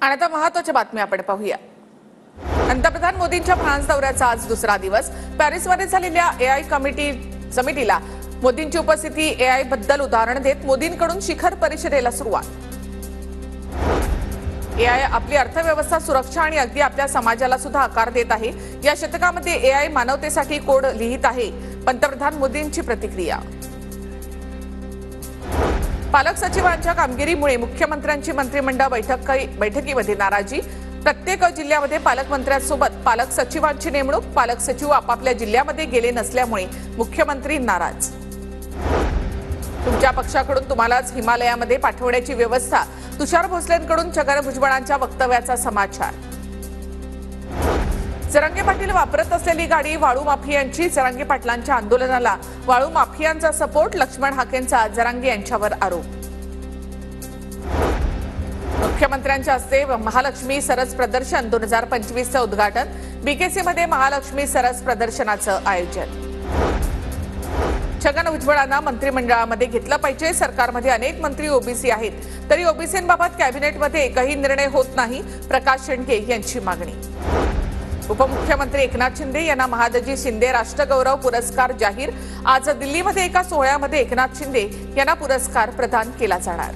आणि आता महत्त्वाच्या बातम्या आपण पाहूया। पंतप्रधान मोदींच्या फ्रान्स दौऱ्याचा आज दुसरा दिवस। पॅरिसमध्ये झालेल्या एआय समितीला मोदींची उपस्थिती। एआय बद्दल उदाहरण देत मोदींकडून शिखर परिषदेला सुरुवात। एआय आपली अर्थव्यवस्था, सुरक्षा आणि अगदी आपल्या समाजाला सुद्धा आकार देत आहे। या शतकामध्ये एआय मानवतेसाठी कोड लिहित आहे। पंतप्रधान मोदींची प्रतिक्रिया। पालक सचिवांच्या कामगिरीमुळे मुख्यमंत्र्यांची मंत्रिमंडळ बैठकीमध्ये नाराजी। प्रत्येक जिल्ह्यामध्ये पालकमंत्र्यांसोबत पालक सचिवांची नेमणूक। पालक सचिव आपापल्या जिल्ह्यामध्ये गेले नसल्यामुळे मुख्यमंत्री नाराज। तुमच्या पक्षाकडून तुम्हालाच हिमालयामध्ये पाठवण्याची व्यवस्था। तुषार भोसलेंकडून छगन भुजबळांच्या वक्तव्याचा समाचार। जरांगे पाटील वापरत असलेली गाडी वाळू माफियांची। जरांगे पाटलांच्या आंदोलनाला वाळू माफियांचा सपोर्ट। लक्ष्मण हाकेंचा जरांगे यांच्यावर आरोप। मुख्यमंत्र्यांच्या हस्ते महालक्ष्मी सरस प्रदर्शन 2025चं उद्घाटन। बीकेसीमध्ये महालक्ष्मी सरस प्रदर्शनाचं आयोजन। छगन भुजबळांना मंत्रिमंडळामध्ये घेतलं पाहिजे। सरकारमध्ये अनेक मंत्री ओबीसी आहेत, तरी ओबीसींबाबत कॅबिनेटमध्ये एकही निर्णय होत नाही। प्रकाश शेंडके यांची मागणी। उपमुख्यमंत्री एकनाथ शिंदे यांना महादजी शिंदे राष्ट्रगौरव पुरस्कार जाहीर। आज दिल्लीमध्ये एका सोहळ्यामध्ये एकनाथ शिंदे यांना पुरस्कार प्रदान केला जाणार।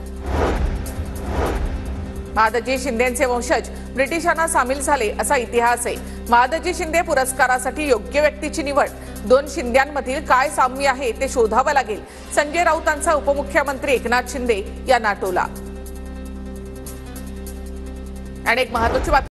महादजी शिंदेंचे वंशज ब्रिटिशांना सामील झाले असा इतिहास आहे। महादजी शिंदे पुरस्कारासाठी योग्य व्यक्तीची निवड। दोन शिंद्यांमधील काय साम्य आहे ते शोधावं लागेल। संजय राऊतांचा उपमुख्यमंत्री एकनाथ शिंदे यांना टोला। आणि एक महत्त्वाची बातमी